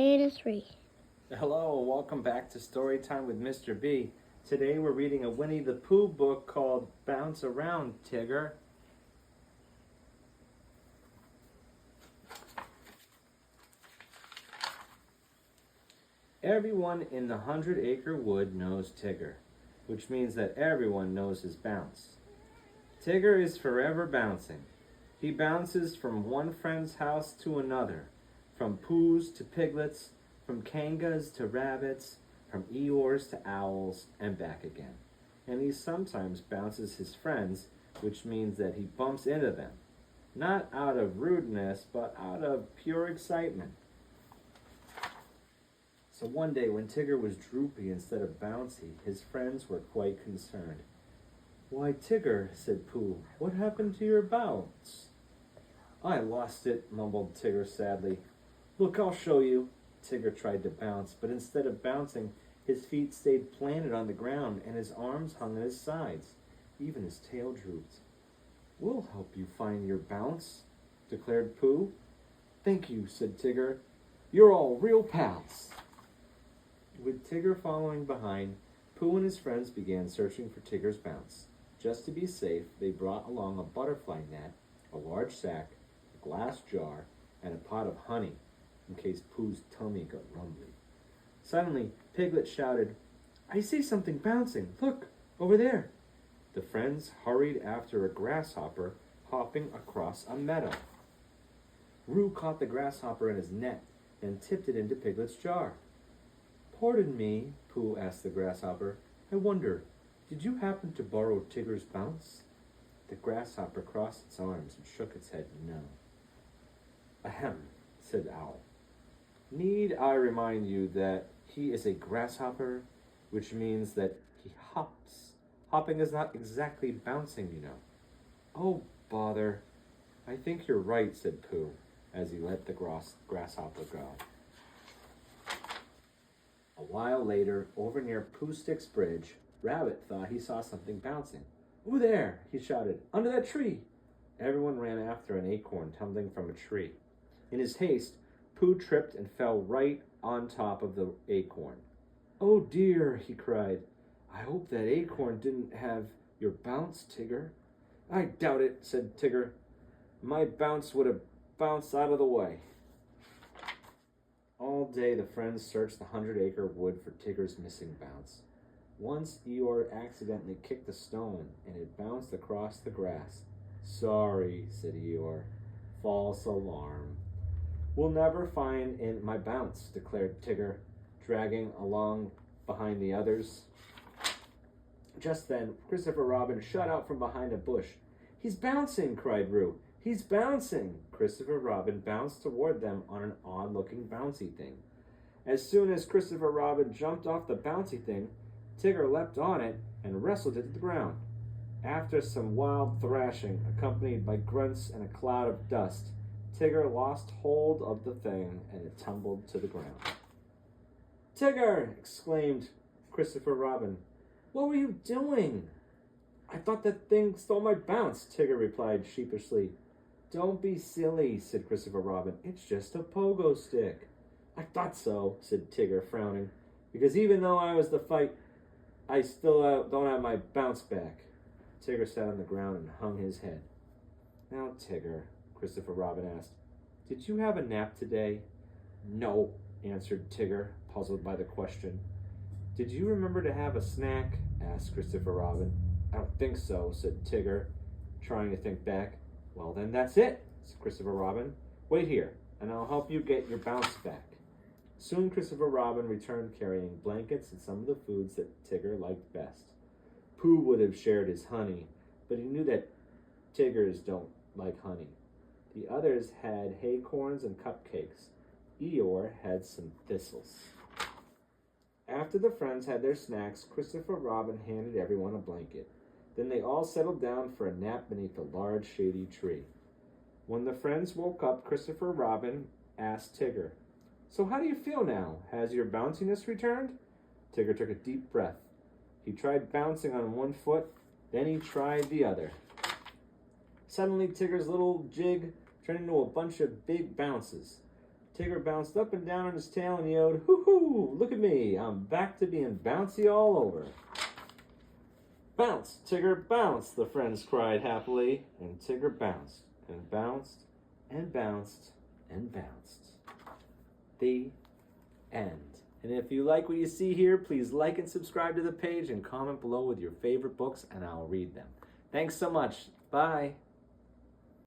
And 3. Hello, welcome back to Storytime with Mr. B. Today we're reading a Winnie the Pooh book called Bounce Around, Tigger. Everyone in the 100-acre wood knows Tigger, which means that everyone knows his bounce. Tigger is forever bouncing. He bounces from one friend's house to another, from Poohs to piglets, from kangas to rabbits, from Eeyores to owls, and back again. And he sometimes bounces his friends, which means that he bumps into them. Not out of rudeness, but out of pure excitement. So one day when Tigger was droopy instead of bouncy, his friends were quite concerned. "Why, Tigger," said Pooh, "what happened to your bounce?" "I lost it," mumbled Tigger sadly. "Look, I'll show you." Tigger tried to bounce, but instead of bouncing, his feet stayed planted on the ground and his arms hung at his sides. Even his tail drooped. "We'll help you find your bounce," declared Pooh. "Thank you," said Tigger. "You're all real pals." With Tigger following behind, Pooh and his friends began searching for Tigger's bounce. Just to be safe, they brought along a butterfly net, a large sack, a glass jar, and a pot of honey, in case Pooh's tummy got rumbly. Suddenly, Piglet shouted, "I see something bouncing! Look, over there!" The friends hurried after a grasshopper hopping across a meadow. Roo caught the grasshopper in his net and tipped it into Piglet's jar. "Pardon me," Pooh asked the grasshopper. "I wonder, did you happen to borrow Tigger's bounce?" The grasshopper crossed its arms and shook its head no. "Ahem," said Owl. "Need I remind you that he is a grasshopper, which means that he hops. Hopping is not exactly bouncing, you know." "Oh, bother. I think you're right," said Pooh, as he let the grasshopper go. A while later, over near Pooh Stick's bridge, Rabbit thought he saw something bouncing. "Over there!" he shouted. "Under that tree!" Everyone ran after an acorn tumbling from a tree. In his haste, Pooh tripped and fell right on top of the acorn. "Oh dear," he cried. "I hope that acorn didn't have your bounce, Tigger." "I doubt it," said Tigger. "My bounce would have bounced out of the way." All day the friends searched the 100-acre wood for Tigger's missing bounce. Once Eeyore accidentally kicked a stone and it bounced across the grass. "Sorry," said Eeyore. "False alarm." "We'll never find my bounce," declared Tigger, dragging along behind the others. Just then, Christopher Robin shot out from behind a bush. "He's bouncing!" cried Roo. "He's bouncing!" Christopher Robin bounced toward them on an odd-looking bouncy thing. As soon as Christopher Robin jumped off the bouncy thing, Tigger leapt on it and wrestled it to the ground. After some wild thrashing, accompanied by grunts and a cloud of dust, Tigger lost hold of the thing and it tumbled to the ground. "Tigger!" exclaimed Christopher Robin. "What were you doing?" "I thought that thing stole my bounce," Tigger replied sheepishly. "Don't be silly," said Christopher Robin. "It's just a pogo stick." "I thought so," said Tigger, frowning, "because even though I was the fight, I still don't have my bounce back." Tigger sat on the ground and hung his head. "Now, Tigger," Christopher Robin asked, "did you have a nap today?" "No," answered Tigger, puzzled by the question. "Did you remember to have a snack?" asked Christopher Robin. "I don't think so," said Tigger, trying to think back. "Well, then that's it," said Christopher Robin. "Wait here, and I'll help you get your bounce back." Soon Christopher Robin returned carrying blankets and some of the foods that Tigger liked best. Pooh would have shared his honey, but he knew that Tiggers don't like honey. The others had haycorns and cupcakes. Eeyore had some thistles. After the friends had their snacks, Christopher Robin handed everyone a blanket. Then they all settled down for a nap beneath a large shady tree. When the friends woke up, Christopher Robin asked Tigger, "So how do you feel now? Has your bounciness returned?" Tigger took a deep breath. He tried bouncing on one foot, then he tried the other. Suddenly, Tigger's little jig turned into a bunch of big bounces. Tigger bounced up and down on his tail and yelled, "Hoo-hoo! Look at me! I'm back to being bouncy all over." "Bounce, Tigger, bounce!" the friends cried happily, and Tigger bounced and bounced and bounced and bounced. The end. And if you like what you see here, please like and subscribe to the page and comment below with your favorite books, and I'll read them. Thanks so much. Bye.